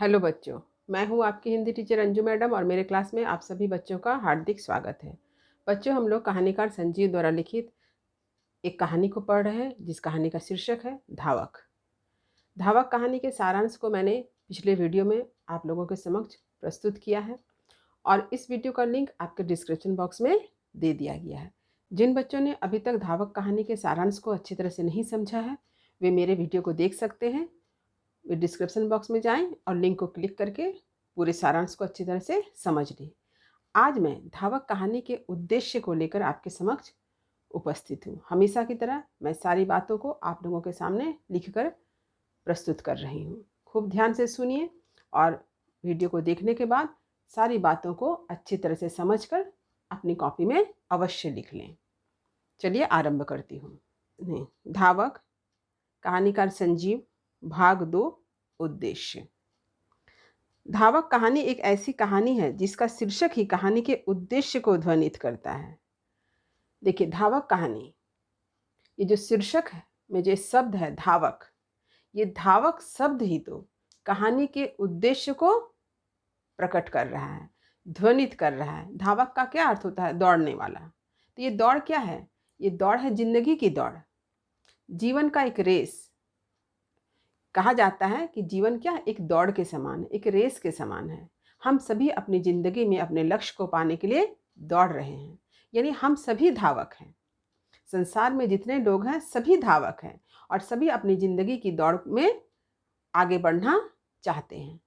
Hello बच्चों, मैं हूँ आपकी हिंदी टीचर अंजू मैडम और मेरे क्लास में आप सभी बच्चों का हार्दिक स्वागत है। बच्चों, हम लोग कहानीकार संजीव द्वारा लिखित एक कहानी को पढ़ रहे हैं जिस कहानी का शीर्षक है धावक। धावक कहानी के सारांश को मैंने पिछले वीडियो में आप लोगों के समक्ष प्रस्तुत किया है और इस वीडियो का लिंक आपके डिस्क्रिप्शन बॉक्स में दे दिया गया है। जिन बच्चों ने अभी तक धावक कहानी के सारांश को अच्छी तरह से नहीं समझा है वे मेरे वीडियो को देख सकते हैं। वे डिस्क्रिप्शन बॉक्स में जाएं और लिंक को क्लिक करके पूरे सारांश को अच्छी तरह से समझ लें। आज मैं धावक कहानी के उद्देश्य को लेकर आपके समक्ष उपस्थित हूँ। हमेशा की तरह मैं सारी बातों को आप लोगों के सामने लिखकर प्रस्तुत कर रही हूँ। खूब ध्यान से सुनिए और वीडियो को देखने के बाद सारी बातों को अच्छी तरह से समझकर अपनी कॉपी में अवश्य लिख लें। चलिए आरंभ करती हूँ। धावक, कहानीकार संजीव, भाग 2, उद्देश्य। धावक कहानी एक ऐसी कहानी है जिसका शीर्षक ही कहानी के उद्देश्य को ध्वनित करता है। देखिए, धावक कहानी, ये जो शीर्षक है में जो शब्द है धावक, ये धावक शब्द ही तो कहानी के उद्देश्य को प्रकट कर रहा है, ध्वनित कर रहा है। धावक का क्या अर्थ होता है? दौड़ने वाला। तो ये दौड़ क्या है? ये दौड़ है जिंदगी की दौड़, जीवन का एक रेस। कहा जाता है कि जीवन क्या है? एक दौड़ के समान है, एक रेस के समान है। हम सभी अपनी जिंदगी में अपने लक्ष्य को पाने के लिए दौड़ रहे हैं, यानी हम सभी धावक हैं। संसार में जितने लोग हैं सभी धावक हैं और सभी अपनी जिंदगी की दौड़ में आगे बढ़ना चाहते हैं।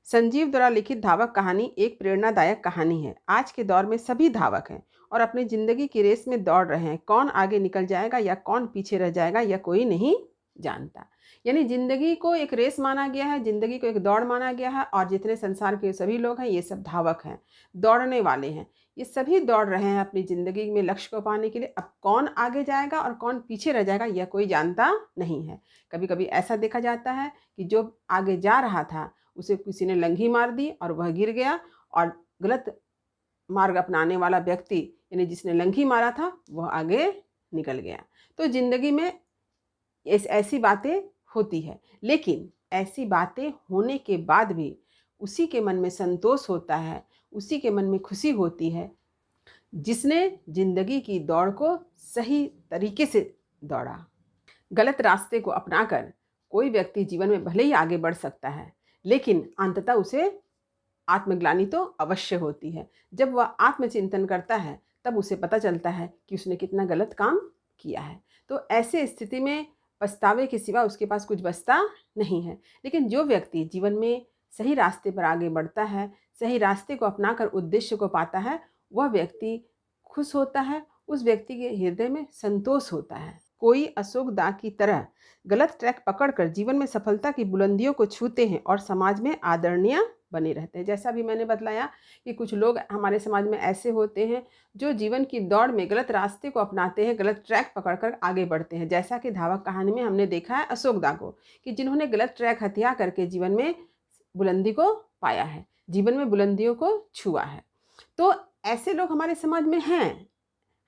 संजीव द्वारा लिखित धावक कहानी एक प्रेरणादायक कहानी है। आज के दौर में सभी धावक हैं और अपनी जिंदगी की रेस में दौड़ रहे हैं। कौन आगे निकल जाएगा या कौन पीछे रह जाएगा यह कोई नहीं जानता। यानी जिंदगी को एक रेस माना गया है, जिंदगी को एक दौड़ माना गया है और जितने संसार के सभी लोग हैं ये सब धावक हैं, दौड़ने वाले हैं। ये सभी दौड़ रहे हैं अपनी जिंदगी में लक्ष्य को पाने के लिए। अब कौन आगे जाएगा और कौन पीछे रह जाएगा यह कोई जानता नहीं है। कभी कभी ऐसा देखा जाता है कि जो आगे जा रहा था उसे किसी ने लंघी मार दी और वह गिर गया, और गलत मार्ग अपनाने वाला व्यक्ति यानी जिसने लंघी मारा था वह आगे निकल गया। तो जिंदगी में ऐसी बातें होती है, लेकिन ऐसी बातें होने के बाद भी उसी के मन में संतोष होता है, उसी के मन में खुशी होती है जिसने जिंदगी की दौड़ को सही तरीके से दौड़ा। गलत रास्ते को अपनाकर कोई व्यक्ति जीवन में भले ही आगे बढ़ सकता है, लेकिन अंततः उसे आत्मग्लानि तो अवश्य होती है। जब वह आत्मचिंतन करता है तब उसे पता चलता है कि उसने कितना गलत काम किया है। तो ऐसे स्थिति में पछतावे के सिवा उसके पास कुछ बचता नहीं है। लेकिन जो व्यक्ति जीवन में सही रास्ते पर आगे बढ़ता है, सही रास्ते को अपनाकर उद्देश्य को पाता है, वह व्यक्ति खुश होता है, उस व्यक्ति के हृदय में संतोष होता है। कोई अशोक दा की तरह गलत ट्रैक पकड़कर जीवन में सफलता की बुलंदियों को छूते हैं और समाज में आदरणीय बने रहते हैं। जैसा भी मैंने बतलाया कि कुछ लोग हमारे समाज में ऐसे होते हैं जो जीवन की दौड़ में गलत रास्ते को अपनाते हैं, गलत ट्रैक पकड़कर आगे बढ़ते हैं। जैसा कि धावक कहानी में हमने देखा है अशोक दा को, कि जिन्होंने गलत ट्रैक हथिया करके जीवन में बुलंदी को पाया है, जीवन में बुलंदियों को छुआ है। तो ऐसे लोग हमारे समाज में हैं।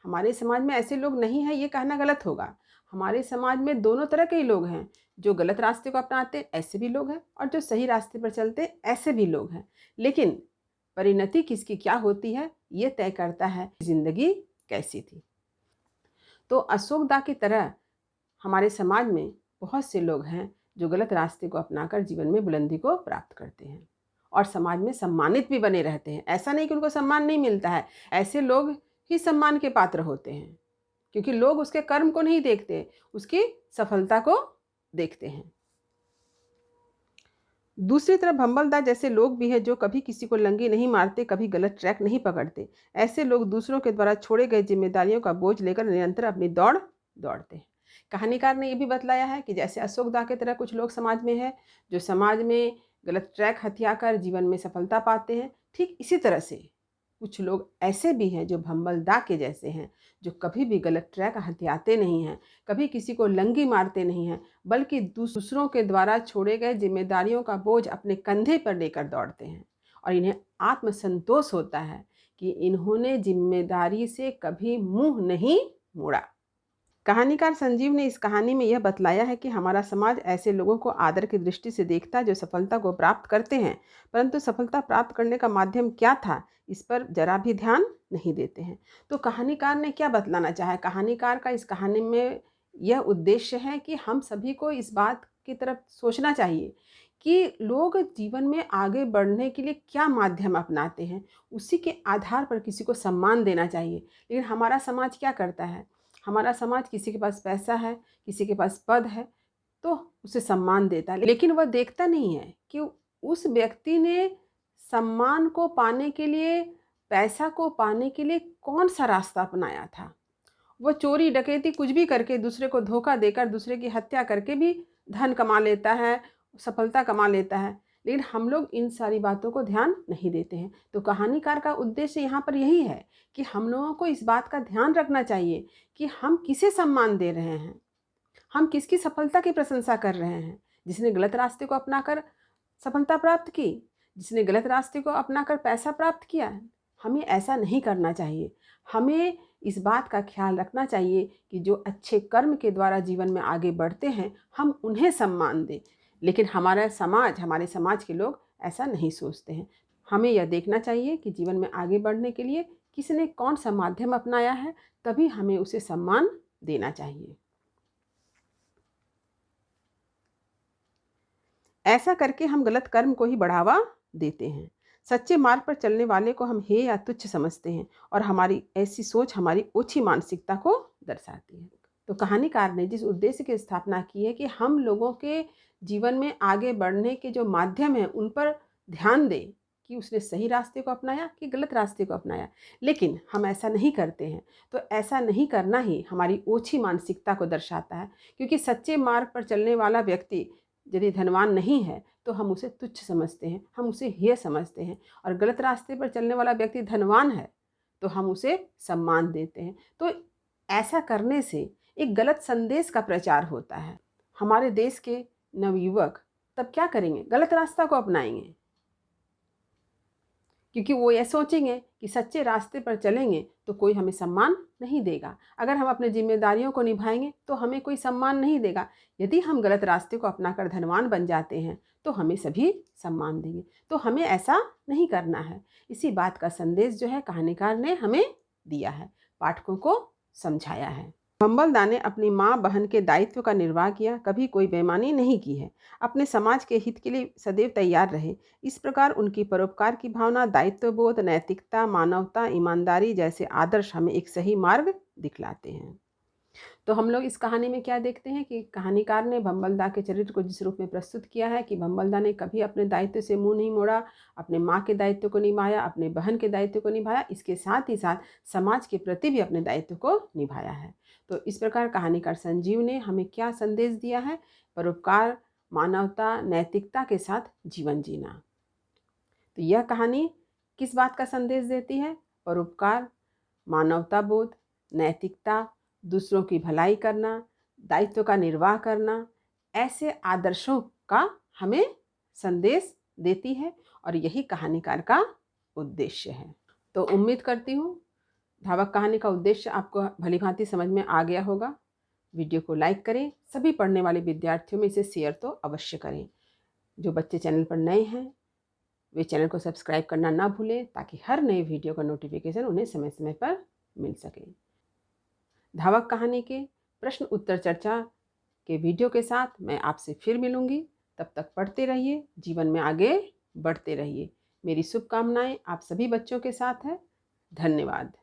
हमारे समाज में ऐसे लोग नहीं हैं ये कहना गलत होगा। हमारे समाज में दोनों तरह के ही लोग हैं। जो गलत रास्ते को अपनाते ऐसे भी लोग हैं और जो सही रास्ते पर चलते ऐसे भी लोग हैं। लेकिन परिणति किसकी क्या होती है ये तय करता है जिंदगी कैसी थी। तो अशोक दा की तरह हमारे समाज में बहुत से लोग हैं जो गलत रास्ते को अपनाकर जीवन में बुलंदी को प्राप्त करते हैं और समाज में सम्मानित भी बने रहते हैं। ऐसा नहीं कि उनको सम्मान नहीं मिलता है, ऐसे लोग ही सम्मान के पात्र होते हैं, क्योंकि लोग उसके कर्म को नहीं देखते, उसकी सफलता को देखते हैं। दूसरी तरफ भंबलदा जैसे लोग भी हैं जो कभी किसी को लंगी नहीं मारते, कभी गलत ट्रैक नहीं पकड़ते। ऐसे लोग दूसरों के द्वारा छोड़े गए जिम्मेदारियों का बोझ लेकर निरंतर अपनी दौड़ दौड़ते हैं। कहानीकार ने यह भी बतलाया है कि जैसे अशोक दा की तरह कुछ लोग समाज में हैं जो समाज में गलत ट्रैक हथिया कर जीवन में सफलता पाते हैं, ठीक इसी तरह से कुछ लोग ऐसे भी हैं जो भंबल दा के जैसे हैं, जो कभी भी गलत ट्रैक हथियाते नहीं हैं, कभी किसी को लंगी मारते नहीं हैं, बल्कि दूसरों के द्वारा छोड़े गए जिम्मेदारियों का बोझ अपने कंधे पर लेकर दौड़ते हैं और इन्हें आत्मसंतोष होता है कि इन्होंने जिम्मेदारी से कभी मुंह नहीं मोड़ा। कहानीकार संजीव ने इस कहानी में यह बतलाया है कि हमारा समाज ऐसे लोगों को आदर की दृष्टि से देखता है जो सफलता को प्राप्त करते हैं, परंतु सफलता प्राप्त करने का माध्यम क्या था इस पर जरा भी ध्यान नहीं देते हैं। तो कहानीकार ने क्या बतलाना चाहा है? कहानीकार का इस कहानी में यह उद्देश्य है कि हम सभी को इस बात की तरफ सोचना चाहिए कि लोग जीवन में आगे बढ़ने के लिए क्या माध्यम अपनाते हैं, उसी के आधार पर किसी को सम्मान देना चाहिए। लेकिन हमारा समाज क्या करता है? हमारा समाज किसी के पास पैसा है, किसी के पास पद है, तो उसे सम्मान देता है, लेकिन वह देखता नहीं है कि उस व्यक्ति ने सम्मान को पाने के लिए, पैसा को पाने के लिए कौन सा रास्ता अपनाया था। वो चोरी डकैती कुछ भी करके, दूसरे को धोखा देकर, दूसरे की हत्या करके भी धन कमा लेता है, सफलता कमा लेता है, लेकिन हम लोग इन सारी बातों को ध्यान नहीं देते हैं। तो कहानीकार का उद्देश्य यहाँ पर यही है कि हम लोगों को इस बात का ध्यान रखना चाहिए कि हम किसे सम्मान दे रहे हैं, हम किसकी सफलता की प्रशंसा कर रहे हैं। जिसने गलत रास्ते को अपनाकर सफलता प्राप्त की, जिसने गलत रास्ते को अपनाकर पैसा प्राप्त किया, हमें ऐसा नहीं करना चाहिए। हमें इस बात का ख्याल रखना चाहिए कि जो अच्छे कर्म के द्वारा जीवन में आगे बढ़ते हैं, हम उन्हें सम्मान दें। लेकिन हमारे समाज के लोग ऐसा नहीं सोचते हैं। हमें यह देखना चाहिए कि जीवन में आगे बढ़ने के लिए किसने कौन सा माध्यम अपनाया है, तभी हमें उसे सम्मान देना चाहिए। ऐसा करके हम गलत कर्म को ही बढ़ावा देते हैं। सच्चे मार्ग पर चलने वाले को हम हे या तुच्छ समझते हैं और हमारी ऐसी सोच हमारी ओछी मानसिकता को दर्शाती है। तो कहानीकार ने जिस उद्देश्य की स्थापना की है कि हम लोगों के जीवन में आगे बढ़ने के जो माध्यम हैं उन पर ध्यान दें कि उसने सही रास्ते को अपनाया कि गलत रास्ते को अपनाया, लेकिन हम ऐसा नहीं करते हैं। तो ऐसा नहीं करना ही हमारी ओछी मानसिकता को दर्शाता है, क्योंकि सच्चे मार्ग पर चलने वाला व्यक्ति यदि धनवान नहीं है तो हम उसे तुच्छ समझते हैं, हम उसे हेय समझते हैं, और गलत रास्ते पर चलने वाला व्यक्ति धनवान है तो हम उसे सम्मान देते हैं। तो ऐसा करने से एक गलत संदेश का प्रचार होता है। हमारे देश के नवयुवक तब क्या करेंगे? गलत रास्ता को अपनाएंगे, क्योंकि वो ये सोचेंगे कि सच्चे रास्ते पर चलेंगे तो कोई हमें सम्मान नहीं देगा। अगर हम अपनी जिम्मेदारियों को निभाएंगे तो हमें कोई सम्मान नहीं देगा। यदि हम गलत रास्ते को अपनाकर धनवान बन जाते हैं तो हमें सभी सम्मान देंगे। तो हमें ऐसा नहीं करना है। इसी बात का संदेश जो है कहानीकार ने हमें दिया है, पाठकों को समझाया है। बम्बलदा ने अपनी माँ बहन के दायित्व का निर्वाह किया, कभी कोई बेईमानी नहीं की है, अपने समाज के हित के लिए सदैव तैयार रहे। इस प्रकार उनकी परोपकार की भावना, दायित्वबोध, नैतिकता, मानवता, ईमानदारी जैसे आदर्श हमें एक सही मार्ग दिखलाते हैं। तो हम लोग इस कहानी में क्या देखते हैं कि कहानीकार ने बम्बलदा के चरित्र को जिस रूप में प्रस्तुत किया है कि बम्बलदा ने कभी अपने दायित्व से मुंह नहीं मोड़ा, अपने माँ के दायित्व को निभाया, अपने बहन के दायित्व को निभाया, इसके साथ ही साथ समाज के प्रति भी अपने दायित्व को निभाया है। तो इस प्रकार कहानीकार संजीव ने हमें क्या संदेश दिया है? परोपकार, मानवता, नैतिकता के साथ जीवन जीना। तो यह कहानी किस बात का संदेश देती है? परोपकार, मानवता बोध, नैतिकता, दूसरों की भलाई करना, दायित्व का निर्वाह करना, ऐसे आदर्शों का हमें संदेश देती है, और यही कहानीकार का उद्देश्य है। तो उम्मीद करती हूँ धावक कहानी का उद्देश्य आपको भलीभांति समझ में आ गया होगा। वीडियो को लाइक करें, सभी पढ़ने वाले विद्यार्थियों में इसे शेयर तो अवश्य करें। जो बच्चे चैनल पर नए हैं वे चैनल को सब्सक्राइब करना ना भूलें, ताकि हर नए वीडियो का नोटिफिकेशन उन्हें समय समय पर मिल सके। धावक कहानी के प्रश्न उत्तर चर्चा के वीडियो के साथ मैं आपसे फिर मिलूंगी। तब तक पढ़ते रहिए, जीवन में आगे बढ़ते रहिए। मेरी शुभकामनाएं आप सभी बच्चों के साथ है। धन्यवाद।